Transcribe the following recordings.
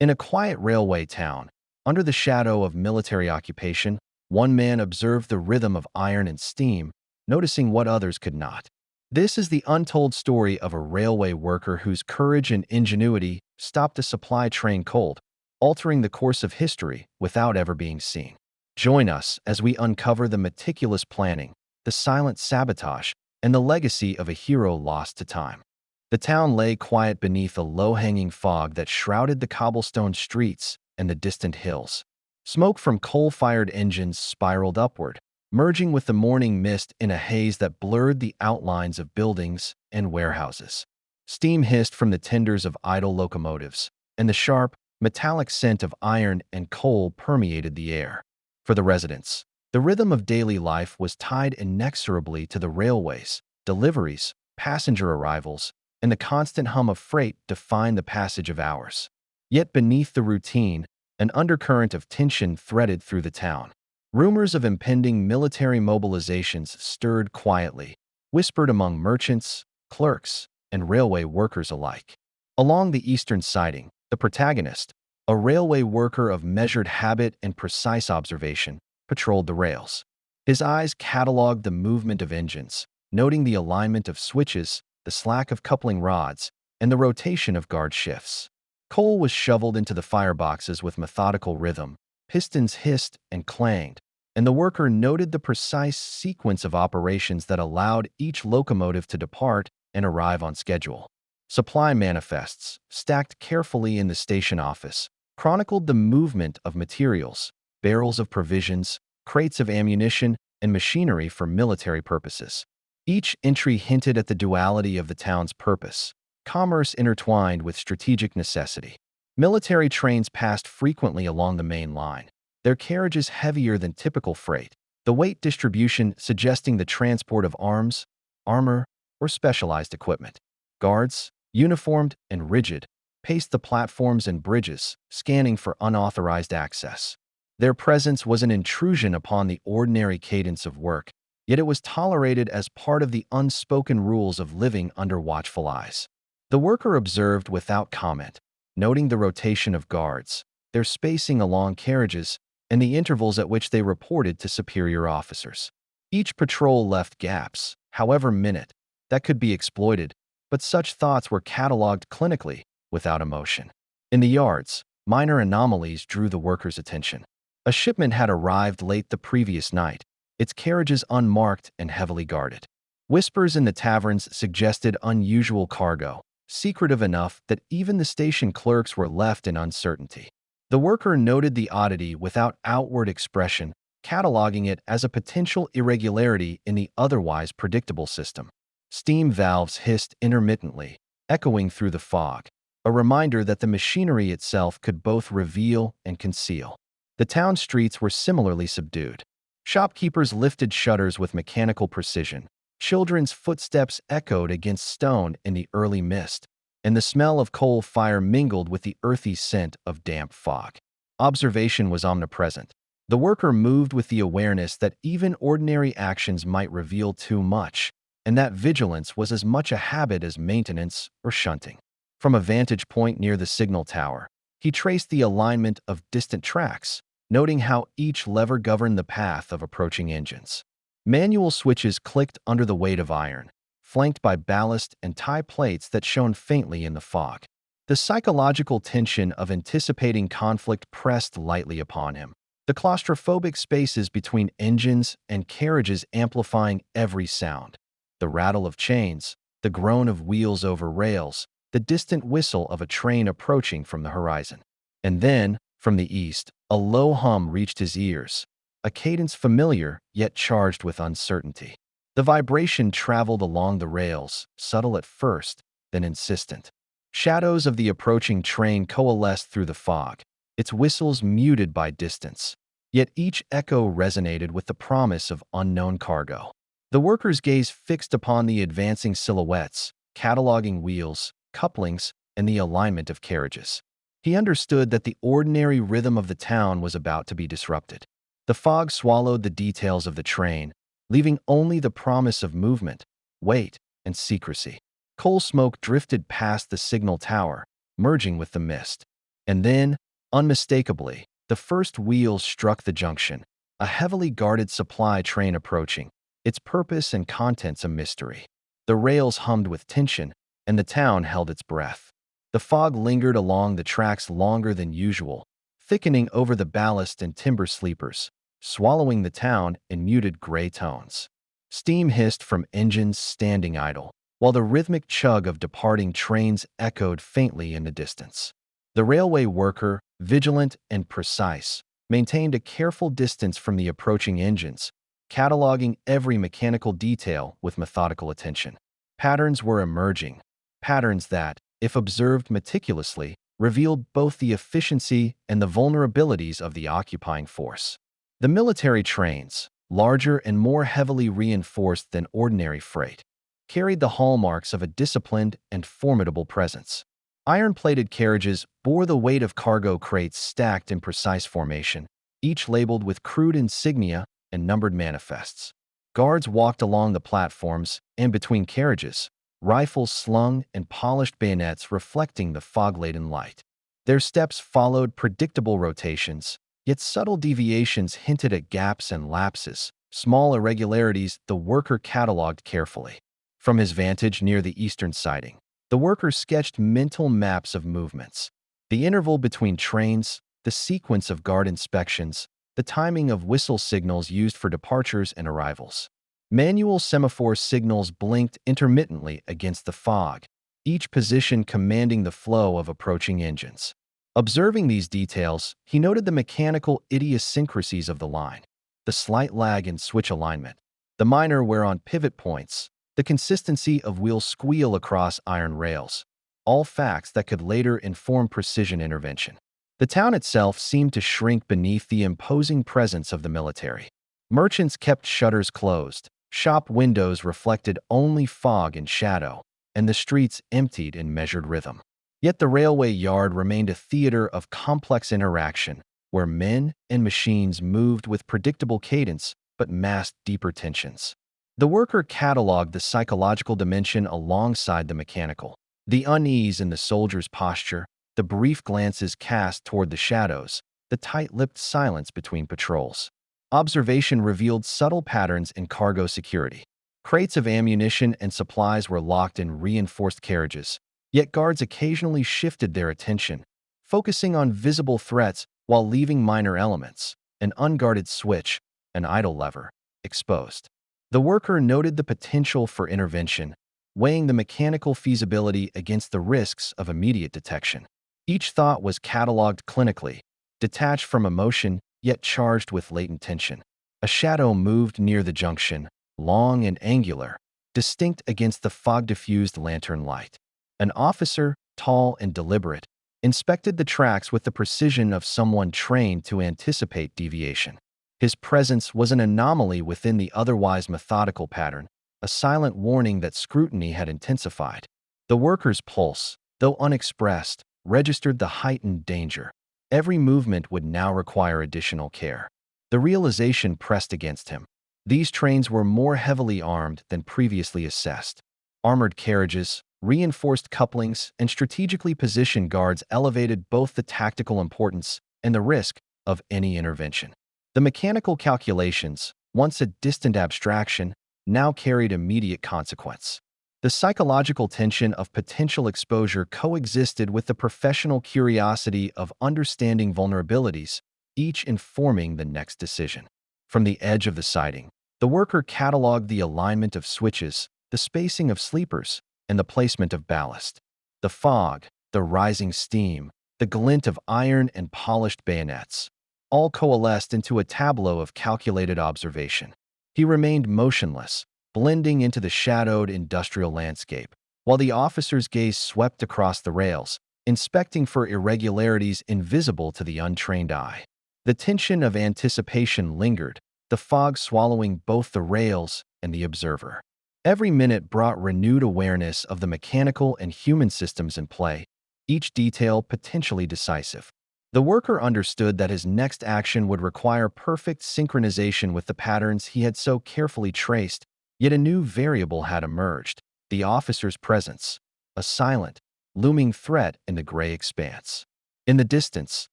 In a quiet railway town, under the shadow of military occupation, one man observed the rhythm of iron and steam, noticing what others could not. This is the untold story of a railway worker whose courage and ingenuity stopped a supply train cold, altering the course of history without ever being seen. Join us as we uncover the meticulous planning, the silent sabotage, and the legacy of a hero lost to time. The town lay quiet beneath a low-hanging fog that shrouded the cobblestone streets and the distant hills. Smoke from coal-fired engines spiraled upward, merging with the morning mist in a haze that blurred the outlines of buildings and warehouses. Steam hissed from the tenders of idle locomotives, and the sharp, metallic scent of iron and coal permeated the air. For the residents, the rhythm of daily life was tied inexorably to the railways, deliveries, passenger arrivals, and the constant hum of freight defined the passage of hours. Yet beneath the routine, an undercurrent of tension threaded through the town. Rumors of impending military mobilizations stirred quietly, whispered among merchants, clerks, and railway workers alike. Along the eastern siding, the protagonist, a railway worker of measured habit and precise observation, patrolled the rails. His eyes cataloged the movement of engines, noting the alignment of switches, the slack of coupling rods, and the rotation of guard shifts. Coal was shoveled into the fireboxes with methodical rhythm, pistons hissed and clanged, and the worker noted the precise sequence of operations that allowed each locomotive to depart and arrive on schedule. Supply manifests, stacked carefully in the station office, chronicled the movement of materials, barrels of provisions, crates of ammunition, and machinery for military purposes. Each entry hinted at the duality of the town's purpose, commerce intertwined with strategic necessity. Military trains passed frequently along the main line, their carriages heavier than typical freight, the weight distribution suggesting the transport of arms, armor, or specialized equipment. Guards, uniformed and rigid, paced the platforms and bridges, scanning for unauthorized access. Their presence was an intrusion upon the ordinary cadence of work, yet it was tolerated as part of the unspoken rules of living under watchful eyes. The worker observed without comment, noting the rotation of guards, their spacing along carriages, and the intervals at which they reported to superior officers. Each patrol left gaps, however minute, that could be exploited, but such thoughts were catalogued clinically, without emotion. In the yards, minor anomalies drew the worker's attention. A shipment had arrived late the previous night, its carriages unmarked and heavily guarded. Whispers in the taverns suggested unusual cargo, secretive enough that even the station clerks were left in uncertainty. The worker noted the oddity without outward expression, cataloging it as a potential irregularity in the otherwise predictable system. Steam valves hissed intermittently, echoing through the fog, a reminder that the machinery itself could both reveal and conceal. The town streets were similarly subdued. Shopkeepers lifted shutters with mechanical precision. Children's footsteps echoed against stone in the early mist, and the smell of coal fire mingled with the earthy scent of damp fog. Observation was omnipresent. The worker moved with the awareness that even ordinary actions might reveal too much, and that vigilance was as much a habit as maintenance or shunting. From a vantage point near the signal tower, he traced the alignment of distant tracks, noting how each lever governed the path of approaching engines. Manual switches clicked under the weight of iron, flanked by ballast and tie plates that shone faintly in the fog. The psychological tension of anticipating conflict pressed lightly upon him, the claustrophobic spaces between engines and carriages amplifying every sound. The rattle of chains, the groan of wheels over rails, the distant whistle of a train approaching from the horizon. And then, from the east, a low hum reached his ears, a cadence familiar yet charged with uncertainty. The vibration traveled along the rails, subtle at first, then insistent. Shadows of the approaching train coalesced through the fog, its whistles muted by distance. Yet each echo resonated with the promise of unknown cargo. The worker's gaze fixed upon the advancing silhouettes, cataloging wheels, couplings, and the alignment of carriages. He understood that the ordinary rhythm of the town was about to be disrupted. The fog swallowed the details of the train, leaving only the promise of movement, weight, and secrecy. Coal smoke drifted past the signal tower, merging with the mist. And then, unmistakably, the first wheels struck the junction, a heavily guarded supply train approaching, its purpose and contents a mystery. The rails hummed with tension, and the town held its breath. The fog lingered along the tracks longer than usual, thickening over the ballast and timber sleepers, swallowing the town in muted gray tones. Steam hissed from engines standing idle, while the rhythmic chug of departing trains echoed faintly in the distance. The railway worker, vigilant and precise, maintained a careful distance from the approaching engines, cataloging every mechanical detail with methodical attention. Patterns were emerging, patterns that, if observed meticulously, revealed both the efficiency and the vulnerabilities of the occupying force. The military trains, larger and more heavily reinforced than ordinary freight, carried the hallmarks of a disciplined and formidable presence. Iron-plated carriages bore the weight of cargo crates stacked in precise formation, each labeled with crude insignia and numbered manifests. Guards walked along the platforms and between carriages, rifles slung and polished bayonets reflecting the fog-laden light. Their steps followed predictable rotations, yet subtle deviations hinted at gaps and lapses, small irregularities the worker cataloged carefully. From his vantage near the eastern siding, the worker sketched mental maps of movements, the interval between trains, the sequence of guard inspections, the timing of whistle signals used for departures and arrivals. Manual semaphore signals blinked intermittently against the fog, each position commanding the flow of approaching engines. Observing these details, he noted the mechanical idiosyncrasies of the line, the slight lag in switch alignment, the minor wear on pivot points, the consistency of wheel squeal across iron rails, all facts that could later inform precision intervention. The town itself seemed to shrink beneath the imposing presence of the military. Merchants kept shutters closed, shop windows reflected only fog and shadow, and the streets emptied in measured rhythm. Yet the railway yard remained a theater of complex interaction, where men and machines moved with predictable cadence but masked deeper tensions. The worker cataloged the psychological dimension alongside the mechanical. The unease in the soldier's posture, the brief glances cast toward the shadows, the tight-lipped silence between patrols. Observation revealed subtle patterns in cargo security. Crates of ammunition and supplies were locked in reinforced carriages, yet guards occasionally shifted their attention, focusing on visible threats while leaving minor elements, an unguarded switch, an idle lever, exposed. The worker noted the potential for intervention, weighing the mechanical feasibility against the risks of immediate detection. Each thought was cataloged clinically, detached from emotion yet charged with latent tension. A shadow moved near the junction, long and angular, distinct against the fog-diffused lantern light. An officer, tall and deliberate, inspected the tracks with the precision of someone trained to anticipate deviation. His presence was an anomaly within the otherwise methodical pattern, a silent warning that scrutiny had intensified. The worker's pulse, though unexpressed, registered the heightened danger. Every movement would now require additional care. The realization pressed against him. These trains were more heavily armed than previously assessed. Armored carriages, reinforced couplings, and strategically positioned guards elevated both the tactical importance and the risk of any intervention. The mechanical calculations, once a distant abstraction, now carried immediate consequence. The psychological tension of potential exposure coexisted with the professional curiosity of understanding vulnerabilities, each informing the next decision. From the edge of the siding, the worker cataloged the alignment of switches, the spacing of sleepers, and the placement of ballast. The fog, the rising steam, the glint of iron and polished bayonets, all coalesced into a tableau of calculated observation. He remained motionless, blending into the shadowed industrial landscape, while the officer's gaze swept across the rails, inspecting for irregularities invisible to the untrained eye. The tension of anticipation lingered, the fog swallowing both the rails and the observer. Every minute brought renewed awareness of the mechanical and human systems in play, each detail potentially decisive. The worker understood that his next action would require perfect synchronization with the patterns he had so carefully traced, yet a new variable had emerged: the officer's presence, a silent, looming threat in the gray expanse. In the distance,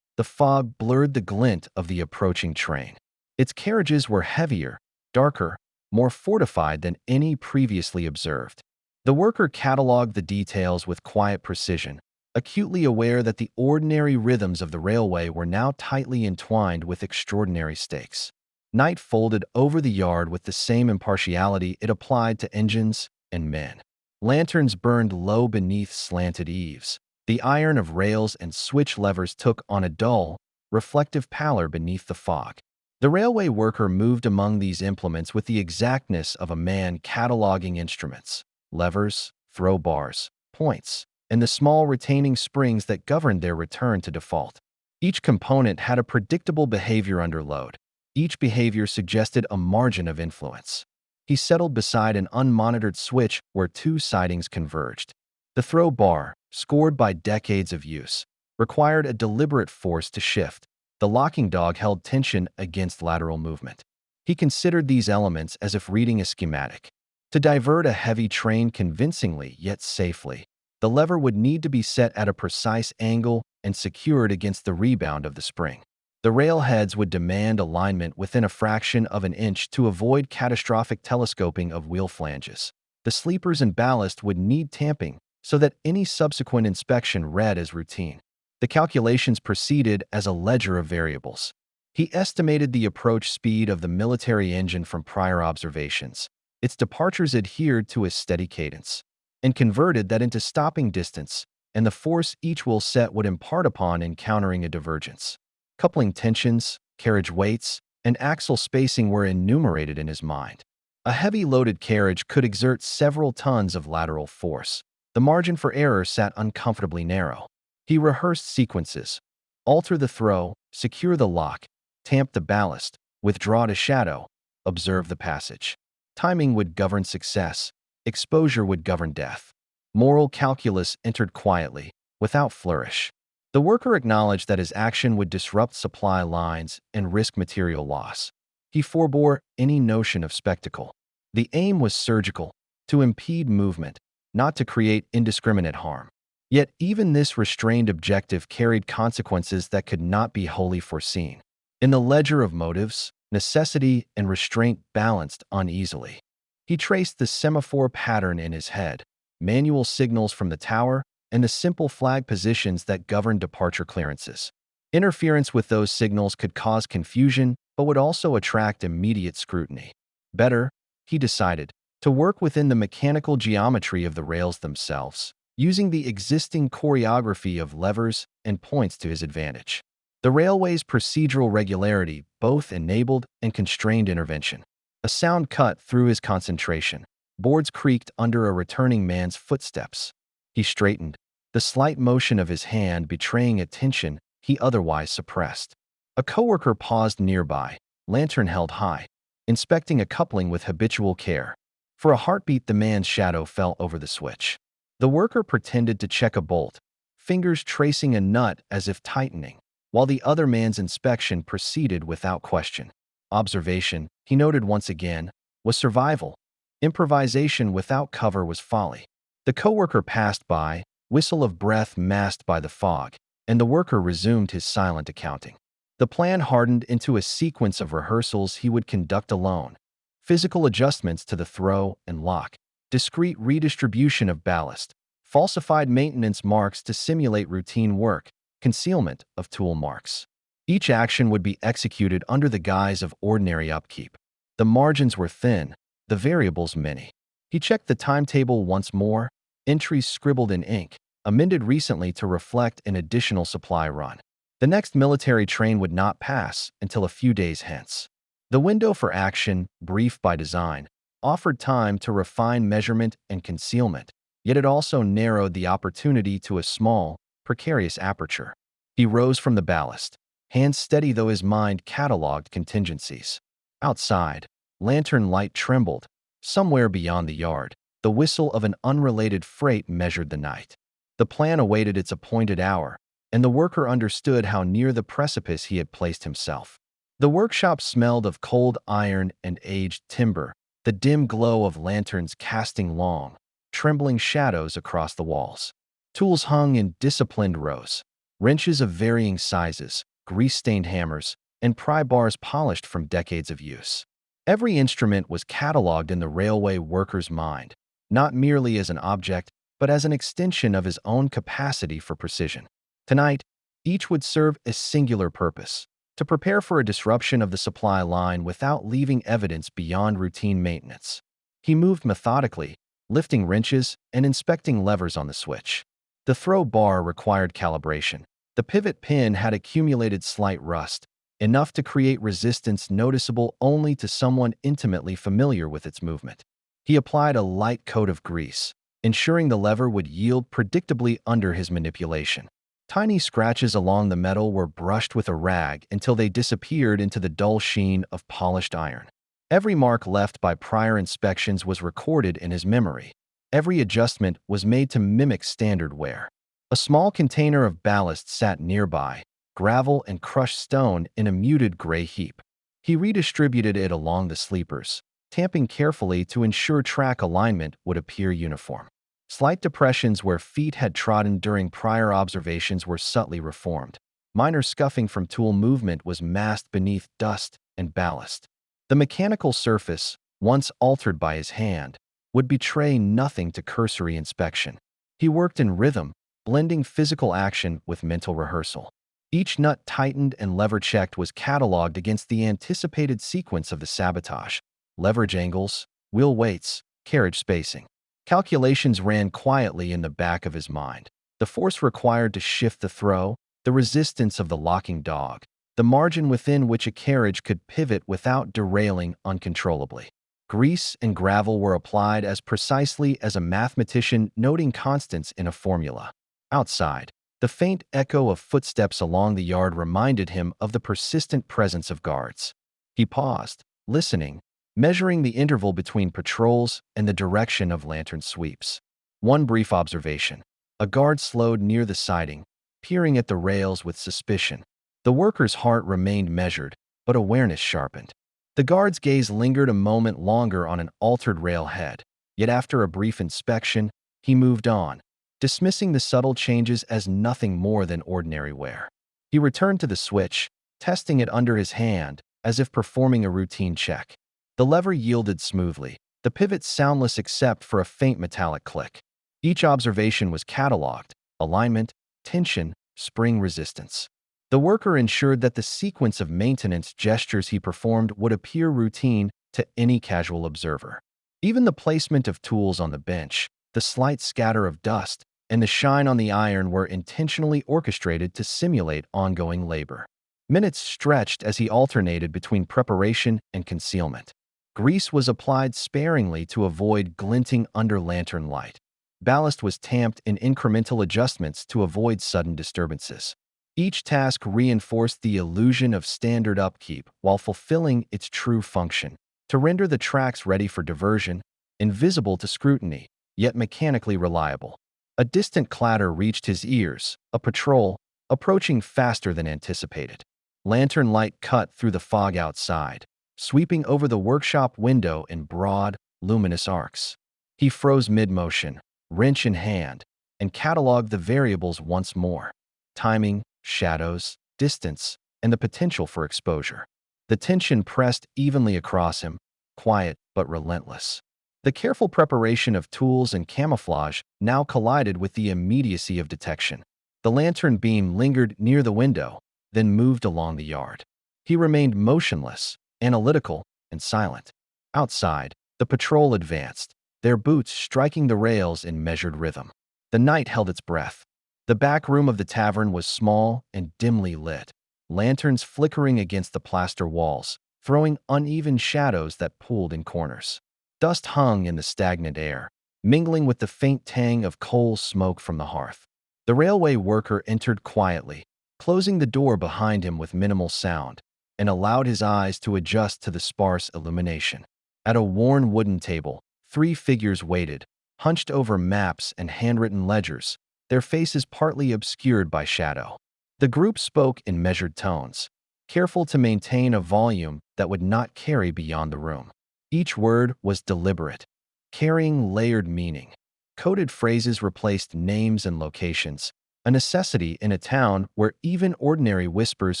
the fog blurred the glint of the approaching train. Its carriages were heavier, darker, more fortified than any previously observed. The worker cataloged the details with quiet precision, acutely aware that the ordinary rhythms of the railway were now tightly entwined with extraordinary stakes. Night folded over the yard with the same impartiality it applied to engines and men. Lanterns burned low beneath slanted eaves. The iron of rails and switch levers took on a dull, reflective pallor beneath the fog. The railway worker moved among these implements with the exactness of a man cataloging instruments, levers, throw bars, points, and the small retaining springs that governed their return to default. Each component had a predictable behavior under load. Each behavior suggested a margin of influence. He settled beside an unmonitored switch where two sidings converged. The throw bar, scored by decades of use, required a deliberate force to shift. The locking dog held tension against lateral movement. He considered these elements as if reading a schematic. To divert a heavy train convincingly yet safely, the lever would need to be set at a precise angle and secured against the rebound of the spring. The railheads would demand alignment within a fraction of an inch to avoid catastrophic telescoping of wheel flanges. The sleepers and ballast would need tamping so that any subsequent inspection read as routine. The calculations proceeded as a ledger of variables. He estimated the approach speed of the military engine from prior observations. Its departures adhered to a steady cadence, and converted that into stopping distance and the force each wheel set would impart upon encountering a divergence. Coupling tensions, carriage weights, and axle spacing were enumerated in his mind. A heavy loaded carriage could exert several tons of lateral force. The margin for error sat uncomfortably narrow. He rehearsed sequences: alter the throw, secure the lock, tamp the ballast, withdraw to shadow, observe the passage. Timing would govern success. Exposure would govern death. Moral calculus entered quietly, without flourish. The worker acknowledged that his action would disrupt supply lines and risk material loss. He forbore any notion of spectacle. The aim was surgical, to impede movement, not to create indiscriminate harm. Yet even this restrained objective carried consequences that could not be wholly foreseen. In the ledger of motives, necessity and restraint balanced uneasily. He traced the semaphore pattern in his head, manual signals from the tower, and the simple flag positions that governed departure clearances. Interference with those signals could cause confusion, but would also attract immediate scrutiny. Better, he decided, to work within the mechanical geometry of the rails themselves, using the existing choreography of levers and points to his advantage. The railway's procedural regularity both enabled and constrained intervention. A sound cut through his concentration. Boards creaked under a returning man's footsteps. He straightened, the slight motion of his hand betraying a tension he otherwise suppressed. A coworker paused nearby, lantern held high, inspecting a coupling with habitual care. For a heartbeat, the man's shadow fell over the switch. The worker pretended to check a bolt, fingers tracing a nut as if tightening, while the other man's inspection proceeded without question. Observation, he noted once again, was survival. Improvisation without cover was folly. The coworker passed by, whistle of breath masked by the fog, and the worker resumed his silent accounting. The plan hardened into a sequence of rehearsals he would conduct alone. Physical adjustments to the throw and lock, discrete redistribution of ballast, falsified maintenance marks to simulate routine work, concealment of tool marks. Each action would be executed under the guise of ordinary upkeep. The margins were thin, the variables many. He checked the timetable once more, entries scribbled in ink, amended recently to reflect an additional supply run. The next military train would not pass until a few days hence. The window for action, brief by design, offered time to refine measurement and concealment, yet it also narrowed the opportunity to a small, precarious aperture. He rose from the ballast, hands steady though his mind catalogued contingencies. Outside, lantern light trembled. Somewhere beyond the yard, the whistle of an unrelated freight measured the night. The plan awaited its appointed hour, and the worker understood how near the precipice he had placed himself. The workshop smelled of cold iron and aged timber, the dim glow of lanterns casting long, trembling shadows across the walls. Tools hung in disciplined rows. wrenches of varying sizes, grease-stained hammers, and pry bars polished from decades of use. Every instrument was cataloged in the railway worker's mind, not merely as an object, but as an extension of his own capacity for precision. Tonight, each would serve a singular purpose: to prepare for a disruption of the supply line without leaving evidence beyond routine maintenance. He moved methodically, lifting wrenches and inspecting levers on the switch. The throw bar required calibration. The pivot pin had accumulated slight rust, enough to create resistance noticeable only to someone intimately familiar with its movement. He applied a light coat of grease, ensuring the lever would yield predictably under his manipulation. Tiny scratches along the metal were brushed with a rag until they disappeared into the dull sheen of polished iron. Every mark left by prior inspections was recorded in his memory. Every adjustment was made to mimic standard wear. A small container of ballast sat nearby, gravel and crushed stone in a muted gray heap. He redistributed it along the sleepers, tamping carefully to ensure track alignment would appear uniform. Slight depressions where feet had trodden during prior observations were subtly reformed. Minor scuffing from tool movement was masked beneath dust and ballast. The mechanical surface, once altered by his hand, would betray nothing to cursory inspection. He worked in rhythm, blending physical action with mental rehearsal. Each nut tightened and lever checked was cataloged against the anticipated sequence of the sabotage: leverage angles, wheel weights, carriage spacing. Calculations ran quietly in the back of his mind. The force required to shift the throw, the resistance of the locking dog, the margin within which a carriage could pivot without derailing uncontrollably. Grease and gravel were applied as precisely as a mathematician noting constants in a formula. Outside, the faint echo of footsteps along the yard reminded him of the persistent presence of guards. He paused, listening, measuring the interval between patrols and the direction of lantern sweeps. One brief observation. A guard slowed near the siding, peering at the rails with suspicion. The worker's heart remained measured, but awareness sharpened. The guard's gaze lingered a moment longer on an altered railhead, yet after a brief inspection, he moved on, dismissing the subtle changes as nothing more than ordinary wear. He returned to the switch, testing it under his hand, as if performing a routine check. The lever yielded smoothly, the pivot soundless except for a faint metallic click. Each observation was cataloged: alignment, tension, spring resistance. The worker ensured that the sequence of maintenance gestures he performed would appear routine to any casual observer. Even the placement of tools on the bench, the slight scatter of dust, and the shine on the iron were intentionally orchestrated to simulate ongoing labor. Minutes stretched as he alternated between preparation and concealment. Grease was applied sparingly to avoid glinting under lantern light. Ballast was tamped in incremental adjustments to avoid sudden disturbances. Each task reinforced the illusion of standard upkeep while fulfilling its true function: to render the tracks ready for diversion, invisible to scrutiny, yet mechanically reliable. A distant clatter reached his ears, a patrol, approaching faster than anticipated. Lantern light cut through the fog outside, sweeping over the workshop window in broad, luminous arcs. He froze mid-motion, wrench in hand, and cataloged the variables once more: timing, shadows, distance, and the potential for exposure. The tension pressed evenly across him, quiet but relentless. The careful preparation of tools and camouflage now collided with the immediacy of detection. The lantern beam lingered near the window, then moved along the yard. He remained motionless, analytical, and silent. Outside, the patrol advanced, their boots striking the rails in measured rhythm. The night held its breath. The back room of the tavern was small and dimly lit, lanterns flickering against the plaster walls, throwing uneven shadows that pooled in corners. Dust hung in the stagnant air, mingling with the faint tang of coal smoke from the hearth. The railway worker entered quietly, closing the door behind him with minimal sound, and allowed his eyes to adjust to the sparse illumination. At a worn wooden table, 3 figures waited, hunched over maps and handwritten ledgers, their faces partly obscured by shadow. The group spoke in measured tones, careful to maintain a volume that would not carry beyond the room. Each word was deliberate, carrying layered meaning. Coded phrases replaced names and locations, a necessity in a town where even ordinary whispers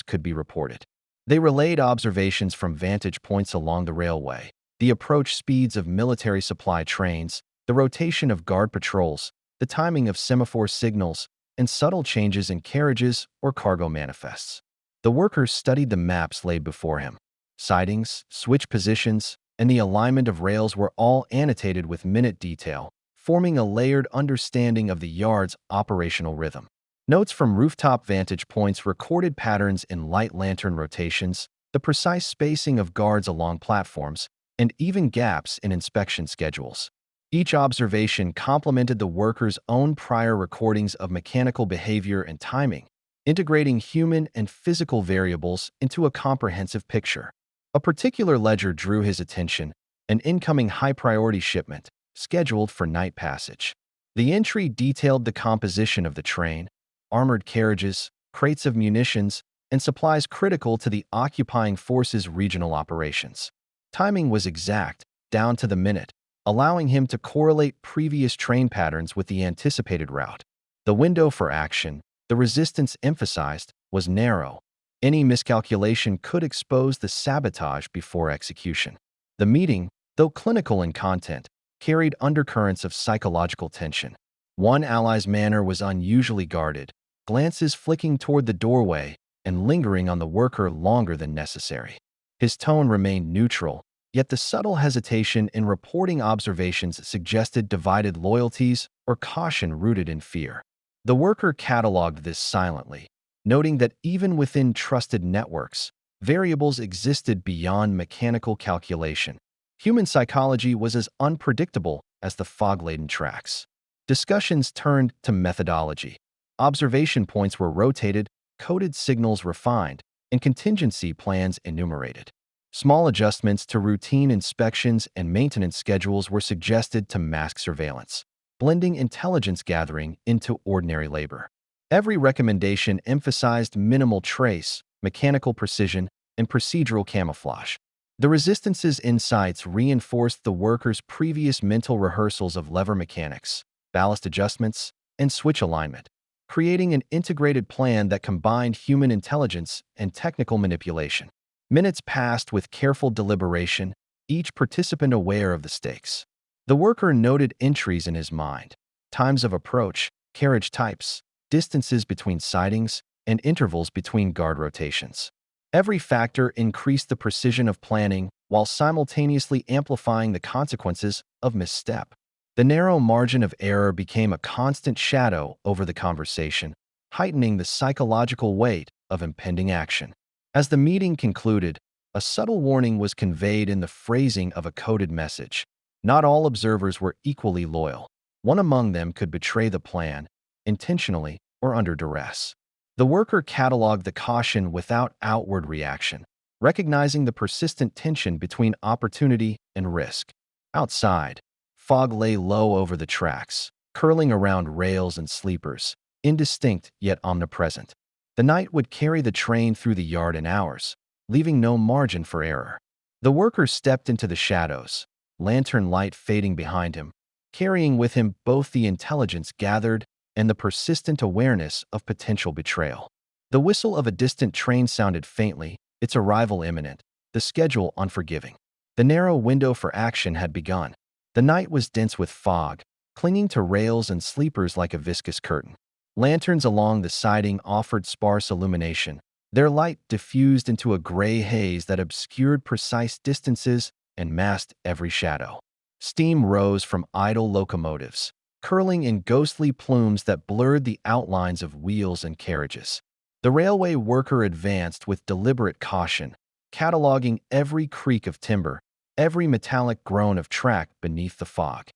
could be reported. They relayed observations from vantage points along the railway, the approach speeds of military supply trains, the rotation of guard patrols, the timing of semaphore signals, and subtle changes in carriages or cargo manifests. The workers studied the maps laid before him. Sidings, switch positions, and the alignment of rails were all annotated with minute detail, forming a layered understanding of the yard's operational rhythm. Notes from rooftop vantage points recorded patterns in light lantern rotations, the precise spacing of guards along platforms, and even gaps in inspection schedules. Each observation complemented the workers' own prior recordings of mechanical behavior and timing, integrating human and physical variables into a comprehensive picture. A particular ledger drew his attention, an incoming high-priority shipment, scheduled for night passage. The entry detailed the composition of the train, armored carriages, crates of munitions, and supplies critical to the occupying force's regional operations. Timing was exact, down to the minute, allowing him to correlate previous train patterns with the anticipated route. The window for action, the resistance emphasized, was narrow. Any miscalculation could expose the sabotage before execution. The meeting, though clinical in content, carried undercurrents of psychological tension. One ally's manner was unusually guarded, glances flicking toward the doorway and lingering on the worker longer than necessary. His tone remained neutral, yet the subtle hesitation in reporting observations suggested divided loyalties or caution rooted in fear. The worker cataloged this silently, noting that even within trusted networks, variables existed beyond mechanical calculation. Human psychology was as unpredictable as the fog-laden tracks. Discussions turned to methodology. Observation points were rotated, coded signals refined, and contingency plans enumerated. Small adjustments to routine inspections and maintenance schedules were suggested to mask surveillance, blending intelligence gathering into ordinary labor. Every recommendation emphasized minimal trace, mechanical precision, and procedural camouflage. The Resistance's insights reinforced the workers' previous mental rehearsals of lever mechanics, ballast adjustments, and switch alignment, creating an integrated plan that combined human intelligence and technical manipulation. Minutes passed with careful deliberation, each participant aware of the stakes. The worker noted entries in his mind: times of approach, carriage types, distances between sidings, and intervals between guard rotations. Every factor increased the precision of planning while simultaneously amplifying the consequences of misstep. The narrow margin of error became a constant shadow over the conversation, heightening the psychological weight of impending action. As the meeting concluded, a subtle warning was conveyed in the phrasing of a coded message. Not all observers were equally loyal. One among them could betray the plan, intentionally or under duress. The worker cataloged the caution without outward reaction, recognizing the persistent tension between opportunity and risk. Outside, fog lay low over the tracks, curling around rails and sleepers, indistinct yet omnipresent. The night would carry the train through the yard in hours, leaving no margin for error. The worker stepped into the shadows, lantern light fading behind him, carrying with him both the intelligence gathered and the persistent awareness of potential betrayal. The whistle of a distant train sounded faintly, its arrival imminent, the schedule unforgiving. The narrow window for action had begun. The night was dense with fog, clinging to rails and sleepers like a viscous curtain. Lanterns along the siding offered sparse illumination, their light diffused into a gray haze that obscured precise distances and masked every shadow. Steam rose from idle locomotives, curling in ghostly plumes that blurred the outlines of wheels and carriages. The railway worker advanced with deliberate caution, cataloging every creak of timber, every metallic groan of track beneath the fog.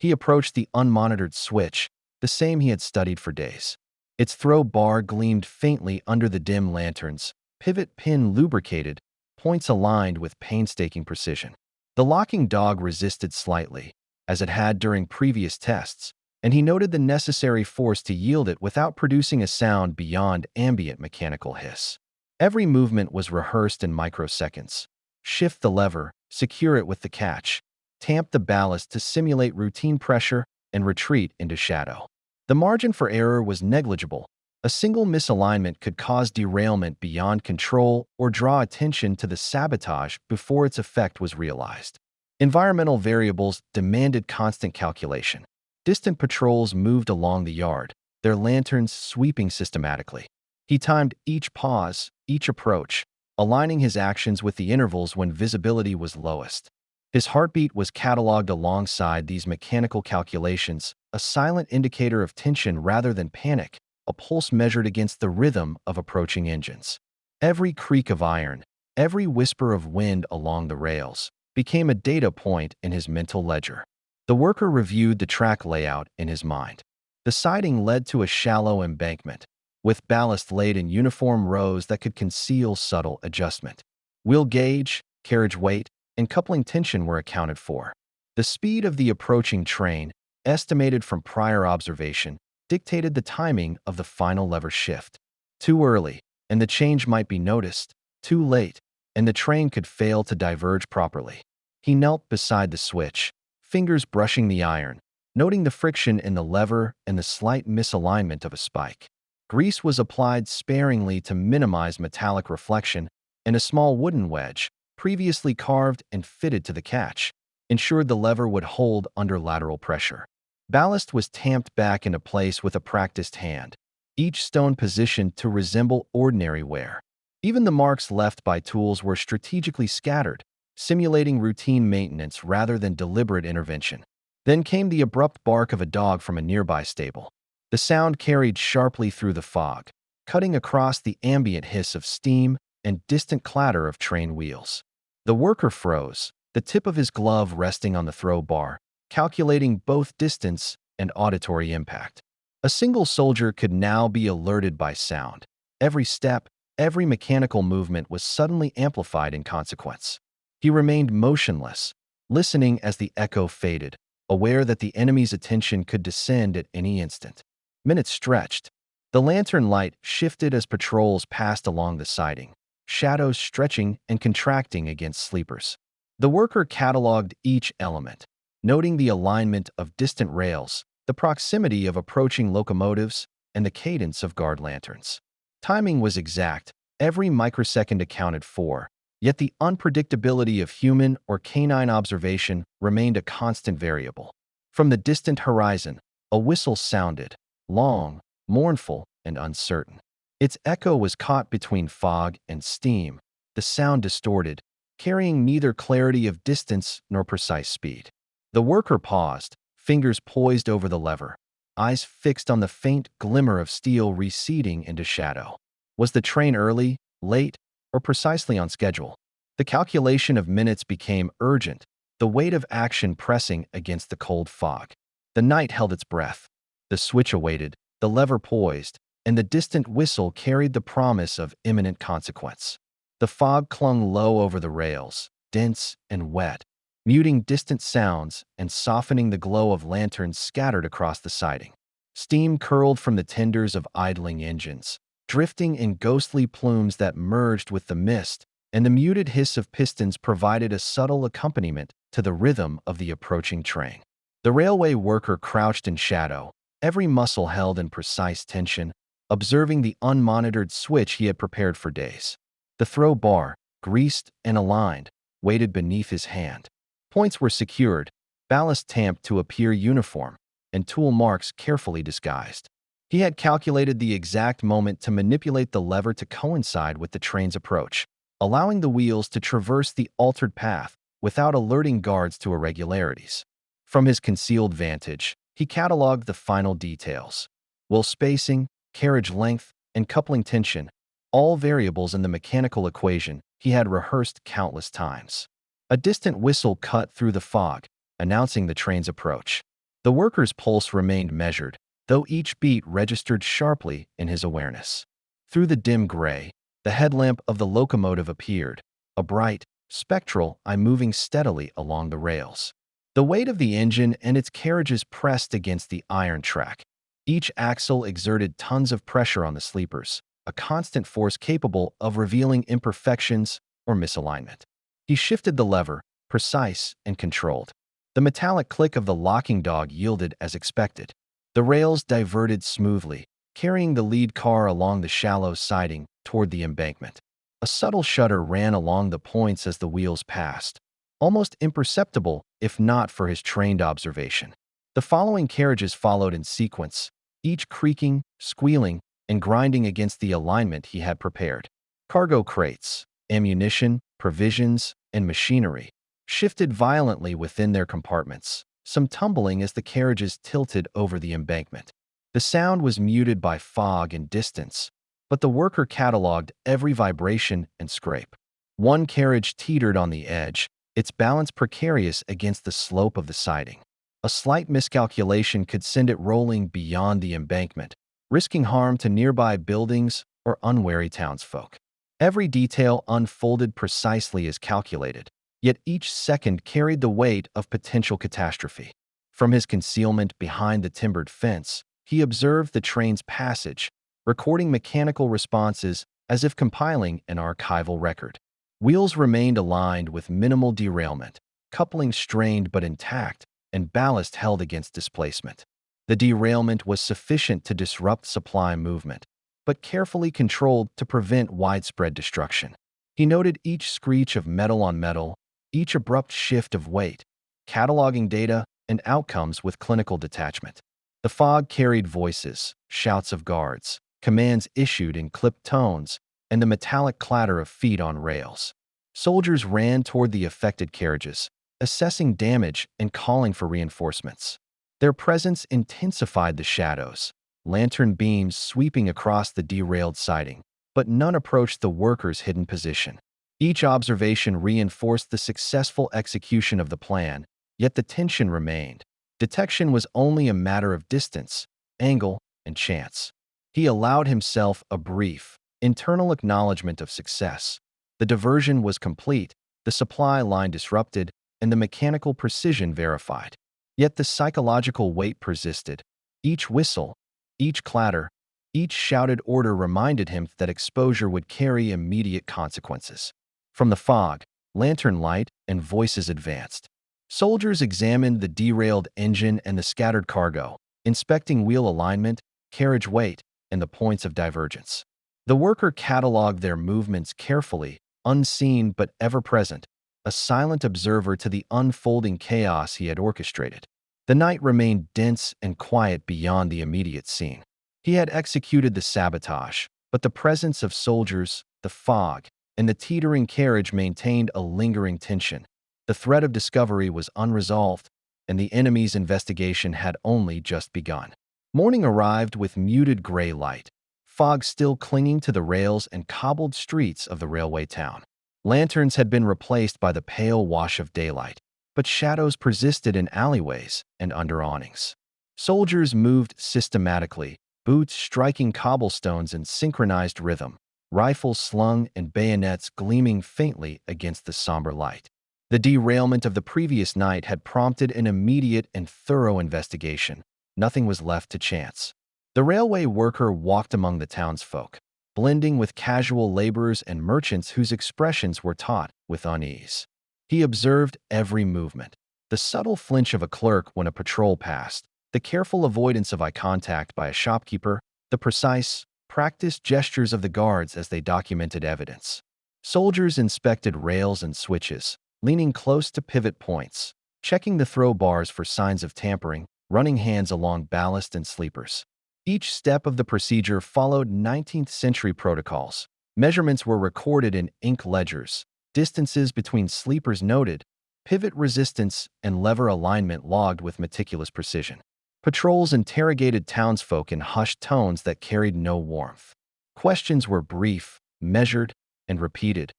He approached the unmonitored switch, the same he had studied for days. Its throw bar gleamed faintly under the dim lanterns, pivot pin lubricated, points aligned with painstaking precision. The locking dog resisted slightly, as it had during previous tests, and he noted the necessary force to yield it without producing a sound beyond ambient mechanical hiss. Every movement was rehearsed in microseconds. Shift the lever, secure it with the catch, tamp the ballast to simulate routine pressure, and retreat into shadow. The margin for error was negligible, A single misalignment could cause derailment beyond control or draw attention to the sabotage before its effect was realized. Environmental variables demanded constant calculation. Distant patrols moved along the yard, their lanterns sweeping systematically. He timed each pause, each approach, aligning his actions with the intervals when visibility was lowest. His heartbeat was cataloged alongside these mechanical calculations, a silent indicator of tension rather than panic, a pulse measured against the rhythm of approaching engines. Every creak of iron, every whisper of wind along the rails, became a data point in his mental ledger. The worker reviewed the track layout in his mind. The siding led to a shallow embankment, with ballast laid in uniform rows that could conceal subtle adjustment. Wheel gauge, carriage weight, and coupling tension were accounted for. The speed of the approaching train, estimated from prior observation, dictated the timing of the final lever shift. Too early, and the change might be noticed. Too late, and the train could fail to diverge properly. He knelt beside the switch, fingers brushing the iron, noting the friction in the lever and the slight misalignment of a spike. Grease was applied sparingly to minimize metallic reflection, and a small wooden wedge, previously carved and fitted to the catch, ensured the lever would hold under lateral pressure. Ballast was tamped back into place with a practiced hand, each stone positioned to resemble ordinary wear. Even the marks left by tools were strategically scattered, simulating routine maintenance rather than deliberate intervention. Then came the abrupt bark of a dog from a nearby stable. The sound carried sharply through the fog, cutting across the ambient hiss of steam and distant clatter of train wheels. The worker froze, the tip of his glove resting on the throw bar, calculating both distance and auditory impact. A single soldier could now be alerted by sound. Every step, every mechanical movement was suddenly amplified in consequence. He remained motionless, listening as the echo faded, aware that the enemy's attention could descend at any instant. Minutes stretched. The lantern light shifted as patrols passed along the siding, shadows stretching and contracting against sleepers. The worker cataloged each element, noting the alignment of distant rails, the proximity of approaching locomotives, and the cadence of guard lanterns. Timing was exact, every microsecond accounted for, yet the unpredictability of human or canine observation remained a constant variable. From the distant horizon, a whistle sounded, long, mournful, and uncertain. Its echo was caught between fog and steam, the sound distorted, carrying neither clarity of distance nor precise speed. The worker paused, fingers poised over the lever, eyes fixed on the faint glimmer of steel receding into shadow. Was the train early, late, or precisely on schedule? The calculation of minutes became urgent, the weight of action pressing against the cold fog. The night held its breath. The switch awaited, the lever poised, and the distant whistle carried the promise of imminent consequence. The fog clung low over the rails, dense and wet, muting distant sounds and softening the glow of lanterns scattered across the siding. Steam curled from the tenders of idling engines, drifting in ghostly plumes that merged with the mist, and the muted hiss of pistons provided a subtle accompaniment to the rhythm of the approaching train. The railway worker crouched in shadow, every muscle held in precise tension, observing the unmonitored switch he had prepared for days. The throw bar, greased and aligned, waited beneath his hand. Points were secured, ballast tamped to appear uniform, and tool marks carefully disguised. He had calculated the exact moment to manipulate the lever to coincide with the train's approach, allowing the wheels to traverse the altered path without alerting guards to irregularities. From his concealed vantage, he cataloged the final details: wheel spacing, carriage length, and coupling tension, all variables in the mechanical equation he had rehearsed countless times. A distant whistle cut through the fog, announcing the train's approach. The worker's pulse remained measured, though each beat registered sharply in his awareness. Through the dim gray, the headlamp of the locomotive appeared, a bright, spectral eye moving steadily along the rails. The weight of the engine and its carriages pressed against the iron track. Each axle exerted tons of pressure on the sleepers, a constant force capable of revealing imperfections or misalignment. He shifted the lever, precise and controlled. The metallic click of the locking dog yielded as expected. The rails diverted smoothly, carrying the lead car along the shallow siding toward the embankment. A subtle shudder ran along the points as the wheels passed, almost imperceptible if not for his trained observation. The following carriages followed in sequence, each creaking, squealing, and grinding against the alignment he had prepared. Cargo crates, ammunition, provisions, and machinery shifted violently within their compartments, some tumbling as the carriages tilted over the embankment. The sound was muted by fog and distance, but the worker cataloged every vibration and scrape. One carriage teetered on the edge, its balance precarious against the slope of the siding. A slight miscalculation could send it rolling beyond the embankment, risking harm to nearby buildings or unwary townsfolk. Every detail unfolded precisely as calculated, yet each second carried the weight of potential catastrophe. From his concealment behind the timbered fence, he observed the train's passage, recording mechanical responses as if compiling an archival record. Wheels remained aligned with minimal derailment, couplings strained but intact, and ballast held against displacement. The derailment was sufficient to disrupt supply movement, but carefully controlled to prevent widespread destruction. He noted each screech of metal on metal, each abrupt shift of weight, cataloging data and outcomes with clinical detachment. The fog carried voices, shouts of guards, commands issued in clipped tones, and the metallic clatter of feet on rails. Soldiers ran toward the affected carriages, assessing damage and calling for reinforcements. Their presence intensified the shadows, lantern beams sweeping across the derailed siding, but none approached the workers' hidden position. Each observation reinforced the successful execution of the plan, yet the tension remained. Detection was only a matter of distance, angle, and chance. He allowed himself a brief, internal acknowledgement of success. The diversion was complete, the supply line disrupted, and the mechanical precision verified. Yet the psychological weight persisted. Each whistle, each clatter, each shouted order reminded him that exposure would carry immediate consequences. From the fog, lantern light and voices advanced. Soldiers examined the derailed engine and the scattered cargo, inspecting wheel alignment, carriage weight, and the points of divergence. The worker cataloged their movements carefully, unseen but ever present, a silent observer to the unfolding chaos he had orchestrated. The night remained dense and quiet beyond the immediate scene. He had executed the sabotage, but the presence of soldiers, the fog, and the teetering carriage maintained a lingering tension. The threat of discovery was unresolved, and the enemy's investigation had only just begun. Morning arrived with muted gray light, fog still clinging to the rails and cobbled streets of the railway town. Lanterns had been replaced by the pale wash of daylight, but shadows persisted in alleyways and under awnings. Soldiers moved systematically, boots striking cobblestones in synchronized rhythm, rifles slung and bayonets gleaming faintly against the somber light. The derailment of the previous night had prompted an immediate and thorough investigation. Nothing was left to chance. The railway worker walked among the townsfolk, blending with casual laborers and merchants whose expressions were taut with unease. He observed every movement, the subtle flinch of a clerk when a patrol passed, the careful avoidance of eye contact by a shopkeeper, the precise, practiced gestures of the guards as they documented evidence. Soldiers inspected rails and switches, leaning close to pivot points, checking the throw bars for signs of tampering, running hands along ballast and sleepers. Each step of the procedure followed 19th-century protocols. Measurements were recorded in ink ledgers, distances between sleepers noted, pivot resistance and lever alignment logged with meticulous precision. Patrols interrogated townsfolk in hushed tones that carried no warmth. Questions were brief, measured, and repeated.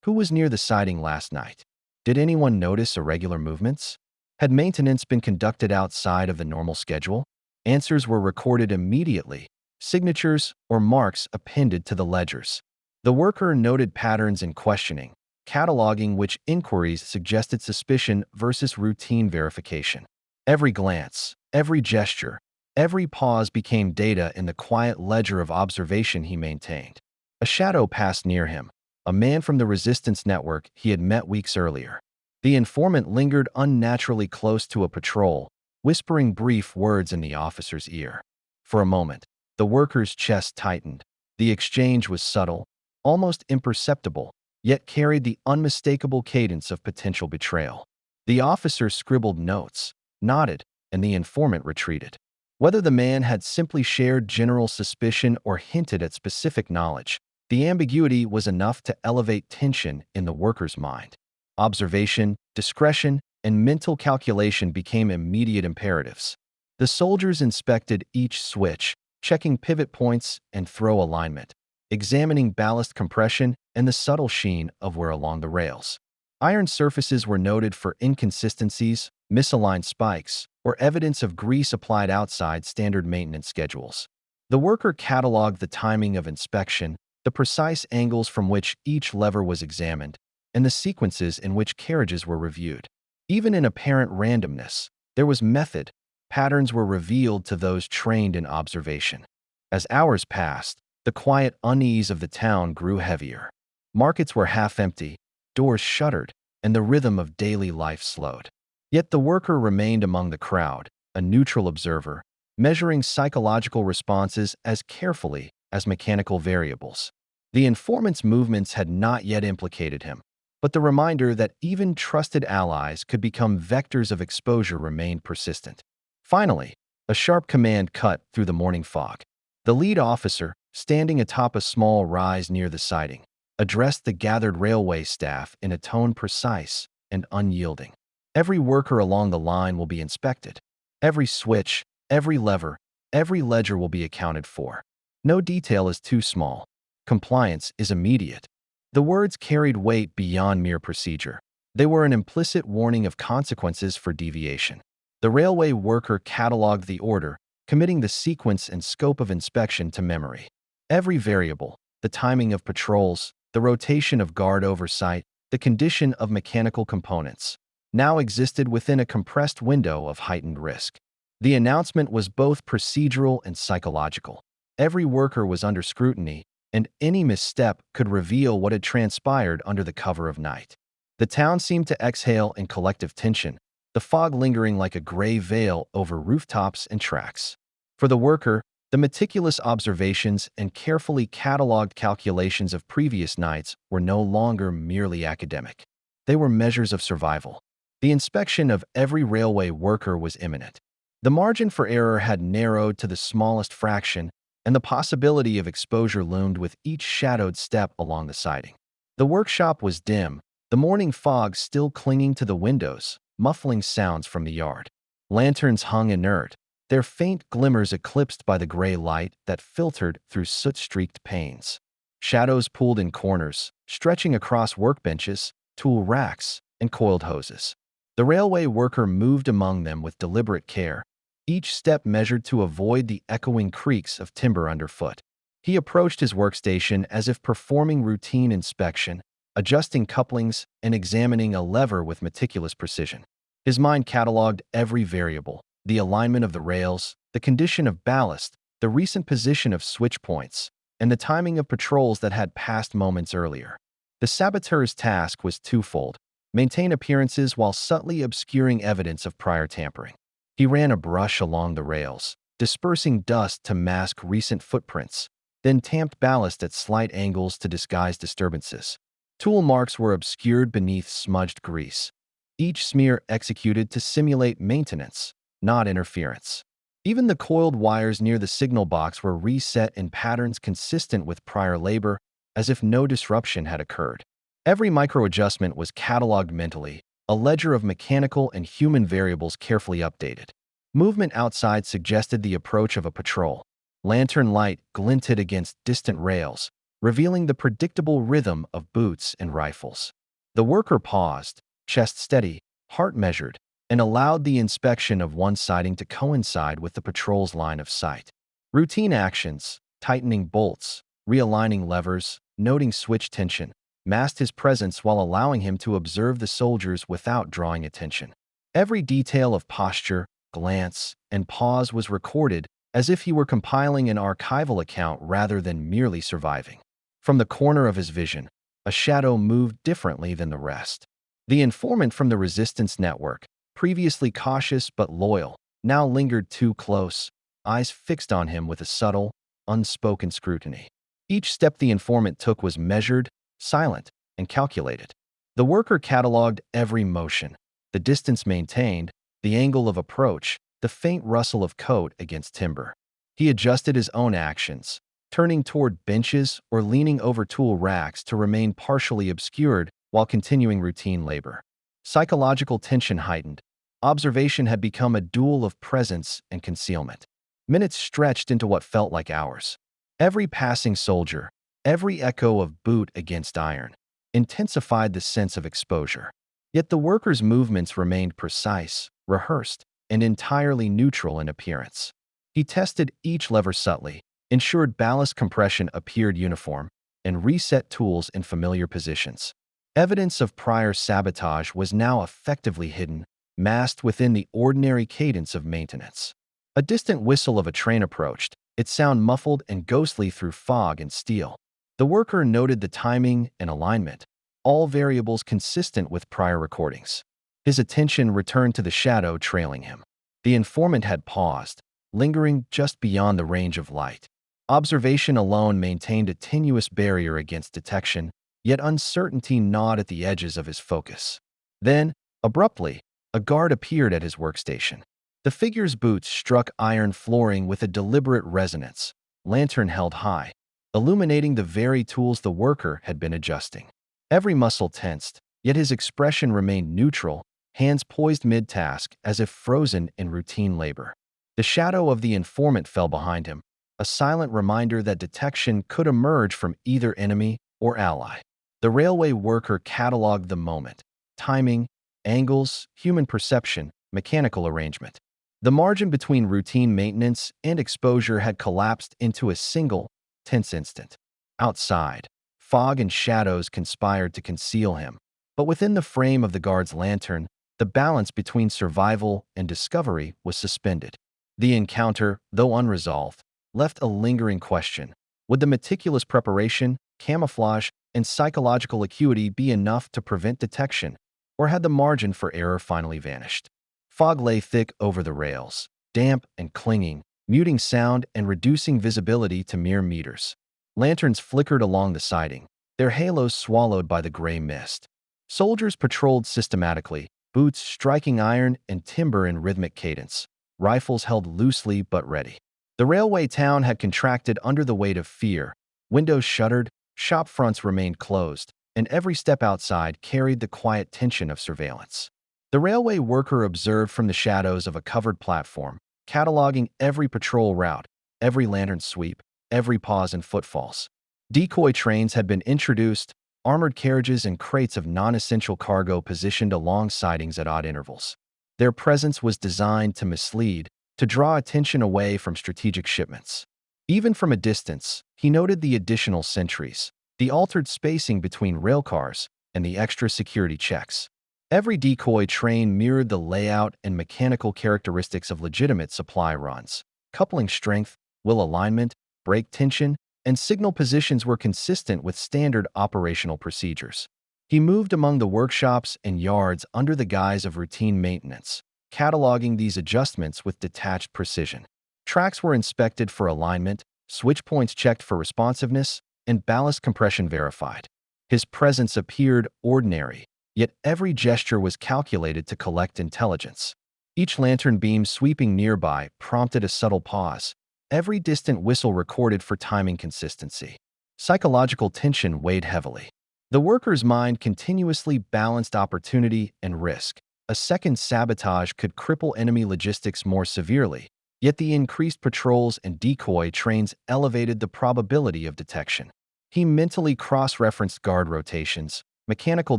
Who was near the siding last night? Did anyone notice irregular movements? Had maintenance been conducted outside of the normal schedule? Answers were recorded immediately, signatures or marks appended to the ledgers. The worker noted patterns in questioning, cataloging which inquiries suggested suspicion versus routine verification. Every glance, every gesture, every pause became data in the quiet ledger of observation he maintained. A shadow passed near him, a man from the resistance network he had met weeks earlier. The informant lingered unnaturally close to a patrol, whispering brief words in the officer's ear. For a moment, The worker's chest tightened. The exchange was subtle, almost imperceptible, yet carried the unmistakable cadence of potential betrayal. The officer scribbled notes, nodded, and the informant retreated. Whether the man had simply shared general suspicion or hinted at specific knowledge, the ambiguity was enough to elevate tension in the worker's mind. Observation, discretion, and mental calculation became immediate imperatives. The soldiers inspected each switch, checking pivot points and throw alignment, examining ballast compression and the subtle sheen of wear along the rails. Iron surfaces were noted for inconsistencies, misaligned spikes, or evidence of grease applied outside standard maintenance schedules. The worker cataloged the timing of inspection, the precise angles from which each lever was examined, and the sequences in which carriages were reviewed. Even in apparent randomness, there was method. Patterns were revealed to those trained in observation. As hours passed, the quiet unease of the town grew heavier. Markets were half empty, doors shuttered, and the rhythm of daily life slowed. Yet the worker remained among the crowd, a neutral observer, measuring psychological responses as carefully as mechanical variables. The informant's movements had not yet implicated him, but the reminder that even trusted allies could become vectors of exposure remained persistent. Finally, a sharp command cut through the morning fog. The lead officer, standing atop a small rise near the siding, addressed the gathered railway staff in a tone precise and unyielding. Every worker along the line will be inspected. Every switch, every lever, every ledger will be accounted for. No detail is too small. Compliance is immediate. The words carried weight beyond mere procedure. They were an implicit warning of consequences for deviation. The railway worker cataloged the order, committing the sequence and scope of inspection to memory. Every variable, the timing of patrols, the rotation of guard oversight, the condition of mechanical components, now existed within a compressed window of heightened risk. The announcement was both procedural and psychological. Every worker was under scrutiny, and any misstep could reveal what had transpired under the cover of night. The town seemed to exhale in collective tension, the fog lingering like a gray veil over rooftops and tracks. For the worker, the meticulous observations and carefully cataloged calculations of previous nights were no longer merely academic. They were measures of survival. The inspection of every railway worker was imminent. The margin for error had narrowed to the smallest fraction, and the possibility of exposure loomed with each shadowed step along the siding. The workshop was dim, the morning fog still clinging to the windows, muffling sounds from the yard. Lanterns hung inert, their faint glimmers eclipsed by the gray light that filtered through soot-streaked panes. Shadows pooled in corners, stretching across workbenches, tool racks, and coiled hoses. The railway worker moved among them with deliberate care, each step measured to avoid the echoing creaks of timber underfoot. He approached his workstation as if performing routine inspection, adjusting couplings and examining a lever with meticulous precision. His mind cataloged every variable, the alignment of the rails, the condition of ballast, the recent position of switch points, and the timing of patrols that had passed moments earlier. The saboteur's task was twofold: maintain appearances while subtly obscuring evidence of prior tampering. He ran a brush along the rails, dispersing dust to mask recent footprints, then tamped ballast at slight angles to disguise disturbances. Tool marks were obscured beneath smudged grease, each smear executed to simulate maintenance, not interference. Even the coiled wires near the signal box were reset in patterns consistent with prior labor, as if no disruption had occurred. Every micro-adjustment was cataloged mentally, a ledger of mechanical and human variables carefully updated. Movement outside suggested the approach of a patrol. Lantern light glinted against distant rails, revealing the predictable rhythm of boots and rifles. The worker paused, chest steady, heart measured, and allowed the inspection of one siding to coincide with the patrol's line of sight. Routine actions, tightening bolts, realigning levers, noting switch tension, masked his presence while allowing him to observe the soldiers without drawing attention. Every detail of posture, glance, and pause was recorded as if he were compiling an archival account rather than merely surviving. From the corner of his vision, a shadow moved differently than the rest. The informant from the resistance network, previously cautious but loyal, now lingered too close, eyes fixed on him with a subtle, unspoken scrutiny. Each step the informant took was measured, silent, and calculated. The worker cataloged every motion, the distance maintained, the angle of approach, the faint rustle of coat against timber. He adjusted his own actions, turning toward benches or leaning over tool racks to remain partially obscured while continuing routine labor. Psychological tension heightened. Observation had become a duel of presence and concealment. Minutes stretched into what felt like hours. Every passing soldier, every echo of boot against iron, intensified the sense of exposure. Yet the worker's movements remained precise, rehearsed, and entirely neutral in appearance. He tested each lever subtly, ensured ballast compression appeared uniform, and reset tools in familiar positions. Evidence of prior sabotage was now effectively hidden, masked within the ordinary cadence of maintenance. A distant whistle of a train approached, its sound muffled and ghostly through fog and steel. The worker noted the timing and alignment, all variables consistent with prior recordings. His attention returned to the shadow trailing him. The informant had paused, lingering just beyond the range of light. Observation alone maintained a tenuous barrier against detection, yet uncertainty gnawed at the edges of his focus. Then, abruptly, a guard appeared at his workstation. The figure's boots struck iron flooring with a deliberate resonance, lantern held high, illuminating the very tools the worker had been adjusting. Every muscle tensed, yet his expression remained neutral, hands poised mid-task as if frozen in routine labor. The shadow of the informant fell behind him, a silent reminder that detection could emerge from either enemy or ally. The railway worker cataloged the moment, timing, angles, human perception, mechanical arrangement. The margin between routine maintenance and exposure had collapsed into a single, tense instant. Outside, fog and shadows conspired to conceal him, but within the frame of the guard's lantern, the balance between survival and discovery was suspended. The encounter, though unresolved, left a lingering question. Would the meticulous preparation, camouflage, and psychological acuity be enough to prevent detection, or had the margin for error finally vanished? Fog lay thick over the rails, damp and clinging, muting sound and reducing visibility to mere meters. Lanterns flickered along the siding, their halos swallowed by the gray mist. Soldiers patrolled systematically, boots striking iron and timber in rhythmic cadence, rifles held loosely but ready. The railway town had contracted under the weight of fear. Windows shuttered, shop fronts remained closed, and every step outside carried the quiet tension of surveillance. The railway worker observed from the shadows of a covered platform, cataloging every patrol route, every lantern sweep, every pause and footfalls. Decoy trains had been introduced, armored carriages and crates of non-essential cargo positioned along sidings at odd intervals. Their presence was designed to mislead, to draw attention away from strategic shipments. Even from a distance, he noted the additional sentries, the altered spacing between railcars, and the extra security checks. Every decoy train mirrored the layout and mechanical characteristics of legitimate supply runs. Coupling strength, wheel alignment, brake tension, and signal positions were consistent with standard operational procedures. He moved among the workshops and yards under the guise of routine maintenance, cataloging these adjustments with detached precision. Tracks were inspected for alignment, switch points checked for responsiveness, and ballast compression verified. His presence appeared ordinary, yet every gesture was calculated to collect intelligence. Each lantern beam sweeping nearby prompted a subtle pause, every distant whistle recorded for timing consistency. Psychological tension weighed heavily. The worker's mind continuously balanced opportunity and risk. A second sabotage could cripple enemy logistics more severely, yet the increased patrols and decoy trains elevated the probability of detection. He mentally cross-referenced guard rotations, mechanical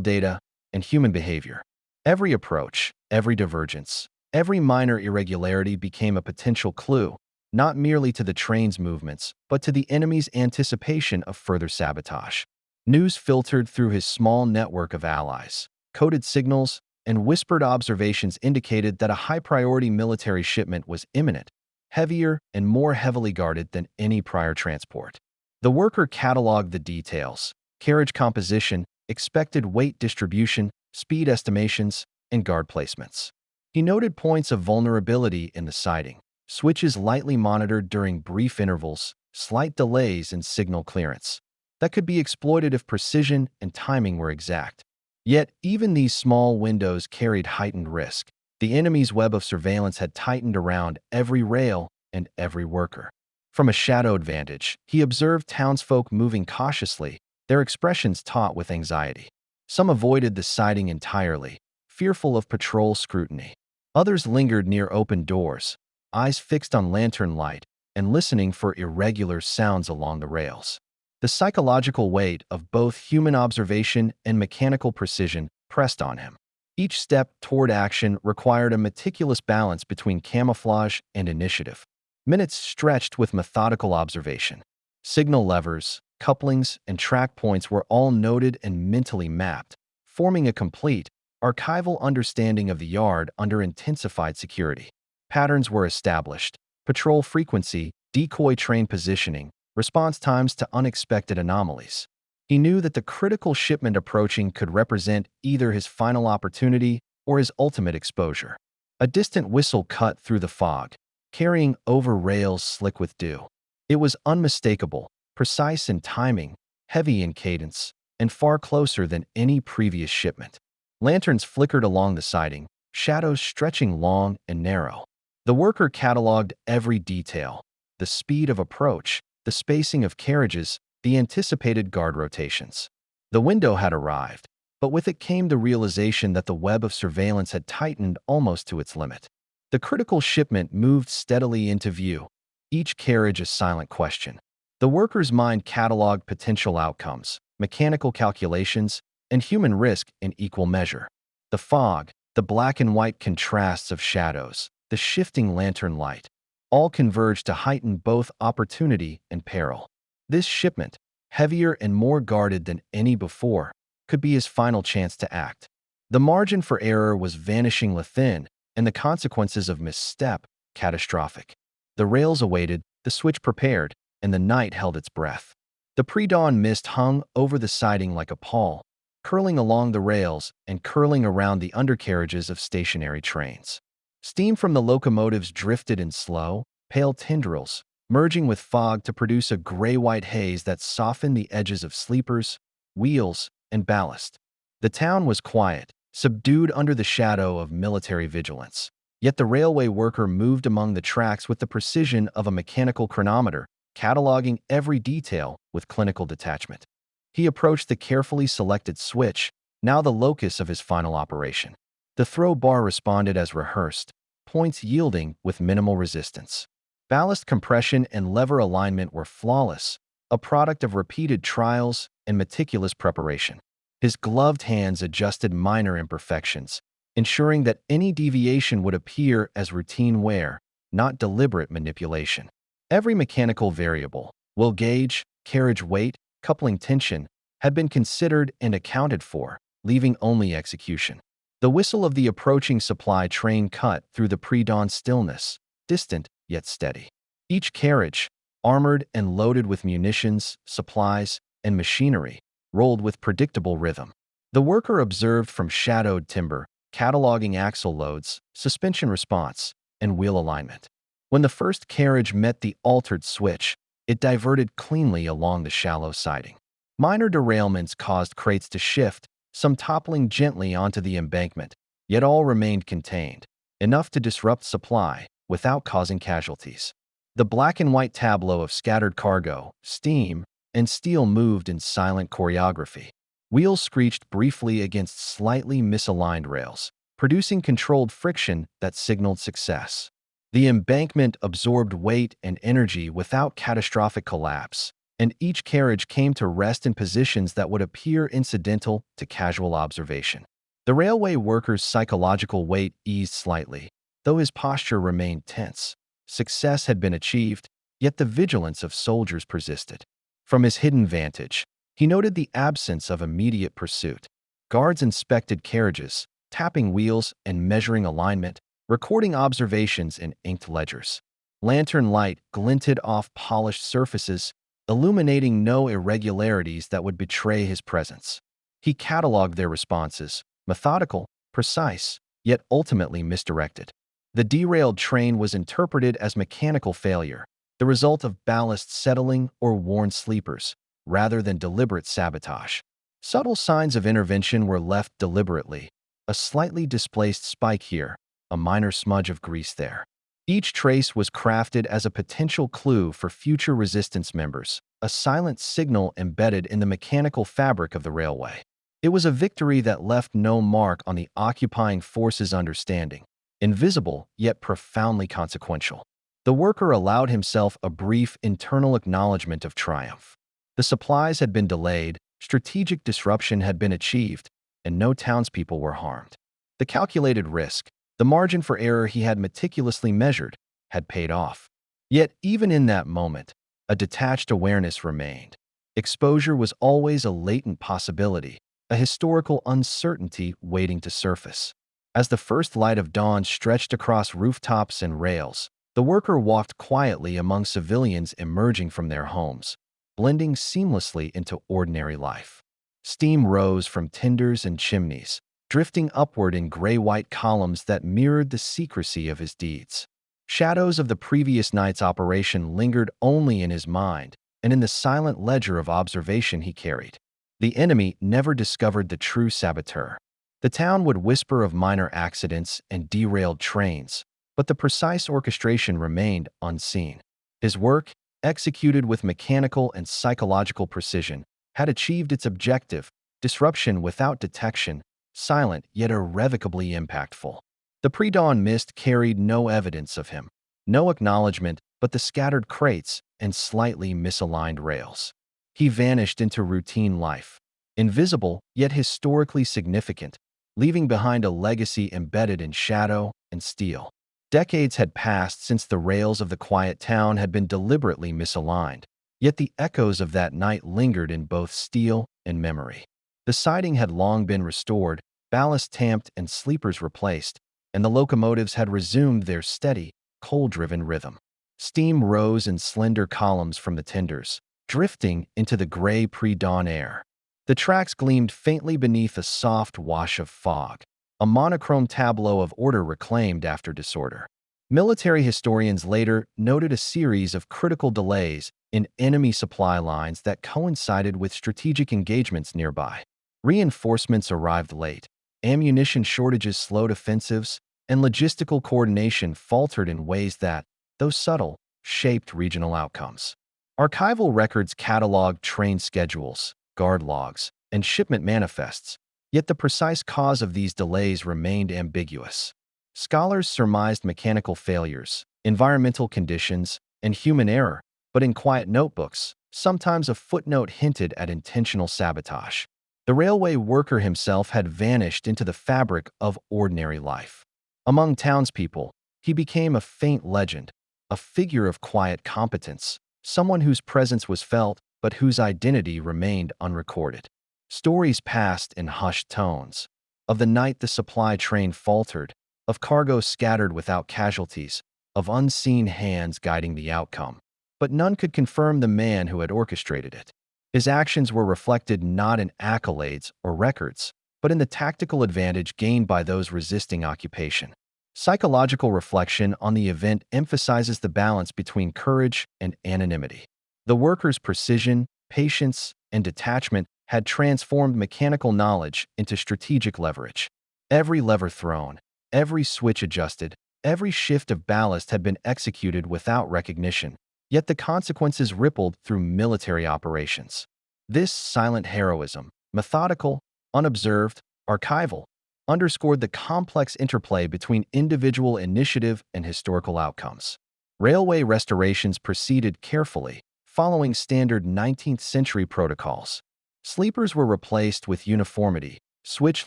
data, and human behavior. Every approach, every divergence, every minor irregularity became a potential clue, not merely to the train's movements, but to the enemy's anticipation of further sabotage. News filtered through his small network of allies. Coded signals and whispered observations indicated that a high-priority military shipment was imminent, heavier and more heavily guarded than any prior transport. The worker cataloged the details: carriage composition, expected weight distribution, speed estimations, and guard placements. He noted points of vulnerability in the siding, switches lightly monitored during brief intervals, slight delays in signal clearance that could be exploited if precision and timing were exact. Yet, even these small windows carried heightened risk. The enemy's web of surveillance had tightened around every rail and every worker. From a shadowed vantage, he observed townsfolk moving cautiously, their expressions taut with anxiety. Some avoided the siding entirely, fearful of patrol scrutiny. Others lingered near open doors, eyes fixed on lantern light and listening for irregular sounds along the rails. The psychological weight of both human observation and mechanical precision pressed on him. Each step toward action required a meticulous balance between camouflage and initiative. Minutes stretched with methodical observation. Signal levers, couplings, and track points were all noted and mentally mapped, forming a complete, archival understanding of the yard under intensified security. Patterns were established: patrol frequency, decoy train positioning, response times to unexpected anomalies. He knew that the critical shipment approaching could represent either his final opportunity or his ultimate exposure. A distant whistle cut through the fog, carrying over rails slick with dew. It was unmistakable, precise in timing, heavy in cadence, and far closer than any previous shipment. Lanterns flickered along the siding, shadows stretching long and narrow. The worker cataloged every detail: the speed of approach, the spacing of carriages, the anticipated guard rotations. The window had arrived, but with it came the realization that the web of surveillance had tightened almost to its limit. The critical shipment moved steadily into view, each carriage a silent question. The worker's mind cataloged potential outcomes, mechanical calculations, and human risk in equal measure. The fog, the black and white contrasts of shadows, the shifting lantern light, all converged to heighten both opportunity and peril. This shipment, heavier and more guarded than any before, could be his final chance to act. The margin for error was vanishingly thin, and the consequences of misstep catastrophic. The rails awaited, the switch prepared, and the night held its breath. The pre-dawn mist hung over the siding like a pall, curling along the rails and curling around the undercarriages of stationary trains. Steam from the locomotives drifted in slow, pale tendrils, merging with fog to produce a gray-white haze that softened the edges of sleepers, wheels, and ballast. The town was quiet, subdued under the shadow of military vigilance. Yet the railway worker moved among the tracks with the precision of a mechanical chronometer, cataloging every detail with clinical detachment. He approached the carefully selected switch, now the locus of his final operation. The throw bar responded as rehearsed, points yielding with minimal resistance. Ballast compression and lever alignment were flawless, a product of repeated trials and meticulous preparation. His gloved hands adjusted minor imperfections, ensuring that any deviation would appear as routine wear, not deliberate manipulation. Every mechanical variable, wheel gauge, carriage weight, coupling tension, had been considered and accounted for, leaving only execution. The whistle of the approaching supply train cut through the pre-dawn stillness, distant yet steady. Each carriage, armored and loaded with munitions, supplies, and machinery, rolled with predictable rhythm. The worker observed from shadowed timber, cataloging axle loads, suspension response, and wheel alignment. When the first carriage met the altered switch, it diverted cleanly along the shallow siding. Minor derailments caused crates to shift, some toppling gently onto the embankment, yet all remained contained, enough to disrupt supply without causing casualties. The black and white tableau of scattered cargo, steam, and steel moved in silent choreography. Wheels screeched briefly against slightly misaligned rails, producing controlled friction that signaled success. The embankment absorbed weight and energy without catastrophic collapse, and each carriage came to rest in positions that would appear incidental to casual observation. The railway worker's psychological weight eased slightly, though his posture remained tense. Success had been achieved, yet the vigilance of soldiers persisted. From his hidden vantage, he noted the absence of immediate pursuit. Guards inspected carriages, tapping wheels and measuring alignment, recording observations in inked ledgers. Lantern light glinted off polished surfaces, illuminating no irregularities that would betray his presence. He cataloged their responses, methodical, precise, yet ultimately misdirected. The derailed train was interpreted as mechanical failure, the result of ballast settling or worn sleepers, rather than deliberate sabotage. Subtle signs of intervention were left deliberately, a slightly displaced spike here, a minor smudge of grease there. Each trace was crafted as a potential clue for future resistance members, a silent signal embedded in the mechanical fabric of the railway. It was a victory that left no mark on the occupying force's understanding, invisible yet profoundly consequential. The worker allowed himself a brief internal acknowledgement of triumph. The supplies had been delayed, strategic disruption had been achieved, and no townspeople were harmed. The calculated risk, the margin for error he had meticulously measured, had paid off. Yet, even in that moment, a detached awareness remained. Exposure was always a latent possibility, a historical uncertainty waiting to surface. As the first light of dawn stretched across rooftops and rails, the worker walked quietly among civilians emerging from their homes, blending seamlessly into ordinary life. Steam rose from tinders and chimneys, drifting upward in gray-white columns that mirrored the secrecy of his deeds. Shadows of the previous night's operation lingered only in his mind and in the silent ledger of observation he carried. The enemy never discovered the true saboteur. The town would whisper of minor accidents and derailed trains, but the precise orchestration remained unseen. His work, executed with mechanical and psychological precision, had achieved its objective: disruption without detection, silent yet irrevocably impactful. The pre-dawn mist carried no evidence of him, no acknowledgement but the scattered crates and slightly misaligned rails. He vanished into routine life, invisible yet historically significant, leaving behind a legacy embedded in shadow and steel. Decades had passed since the rails of the quiet town had been deliberately misaligned, yet the echoes of that night lingered in both steel and memory. The siding had long been restored, ballast tamped and sleepers replaced, and the locomotives had resumed their steady, coal-driven rhythm. Steam rose in slender columns from the tenders, drifting into the gray pre-dawn air. The tracks gleamed faintly beneath a soft wash of fog, a monochrome tableau of order reclaimed after disorder. Military historians later noted a series of critical delays in enemy supply lines that coincided with strategic engagements nearby. Reinforcements arrived late, ammunition shortages slowed offensives, and logistical coordination faltered in ways that, though subtle, shaped regional outcomes. Archival records cataloged train schedules, guard logs, and shipment manifests, yet the precise cause of these delays remained ambiguous. Scholars surmised mechanical failures, environmental conditions, and human error, but in quiet notebooks, sometimes a footnote hinted at intentional sabotage. The railway worker himself had vanished into the fabric of ordinary life. Among townspeople, he became a faint legend, a figure of quiet competence, someone whose presence was felt but whose identity remained unrecorded. Stories passed in hushed tones, of the night the supply train faltered, of cargo scattered without casualties, of unseen hands guiding the outcome. But none could confirm the man who had orchestrated it. His actions were reflected not in accolades or records, but in the tactical advantage gained by those resisting occupation. Psychological reflection on the event emphasizes the balance between courage and anonymity. The worker's precision, patience, and detachment had transformed mechanical knowledge into strategic leverage. Every lever thrown, every switch adjusted, every shift of ballast had been executed without recognition, yet the consequences rippled through military operations. This silent heroism, methodical, unobserved, archival, underscored the complex interplay between individual initiative and historical outcomes. Railway restorations proceeded carefully, following standard 19th-century protocols. Sleepers were replaced with uniformity, switch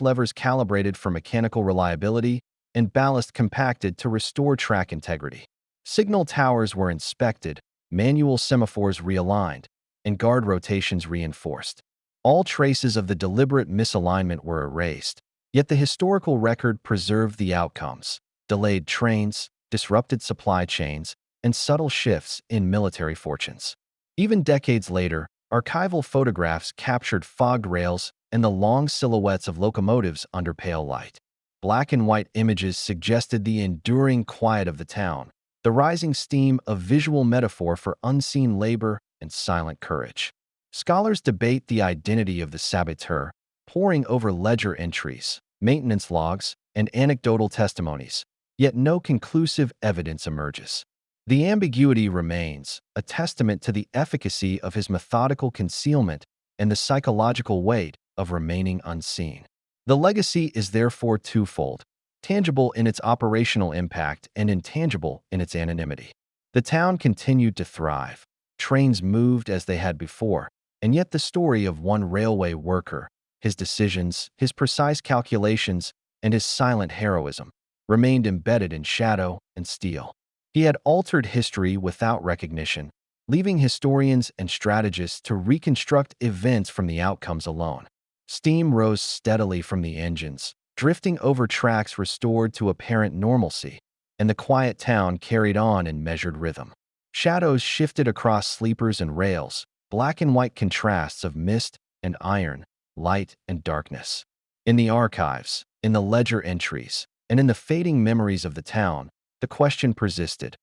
levers calibrated for mechanical reliability, and ballast compacted to restore track integrity. Signal towers were inspected, manual semaphores realigned, and guard rotations reinforced. All traces of the deliberate misalignment were erased, yet the historical record preserved the outcomes: delayed trains, disrupted supply chains, and subtle shifts in military fortunes. Even decades later, archival photographs captured fogged rails and the long silhouettes of locomotives under pale light. Black and white images suggested the enduring quiet of the town, the rising steam a visual metaphor for unseen labor and silent courage. Scholars debate the identity of the saboteur, poring over ledger entries, maintenance logs, and anecdotal testimonies, yet no conclusive evidence emerges. The ambiguity remains, a testament to the efficacy of his methodical concealment and the psychological weight of remaining unseen. The legacy is therefore twofold: tangible in its operational impact and intangible in its anonymity. The town continued to thrive. Trains moved as they had before, and yet the story of one railway worker, his decisions, his precise calculations, and his silent heroism remained embedded in shadow and steel. He had altered history without recognition, leaving historians and strategists to reconstruct events from the outcomes alone. Steam rose steadily from the engines, drifting over tracks restored to apparent normalcy, and the quiet town carried on in measured rhythm. Shadows shifted across sleepers and rails, black and white contrasts of mist and iron, light and darkness. In the archives, in the ledger entries, and in the fading memories of the town, the question persisted: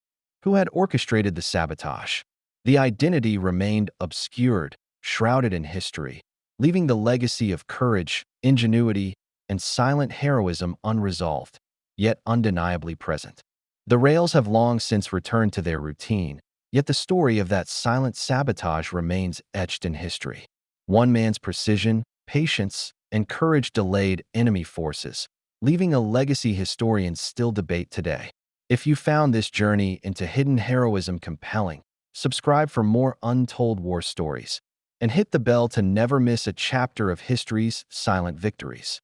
who had orchestrated the sabotage? The identity remained obscured, shrouded in history, leaving the legacy of courage, ingenuity, and silent heroism unresolved, yet undeniably present. The rails have long since returned to their routine, yet the story of that silent sabotage remains etched in history. One man's precision, patience, and courage delayed enemy forces, leaving a legacy historians still debate today. If you found this journey into hidden heroism compelling, subscribe for more untold war stories, and hit the bell to never miss a chapter of history's silent victories.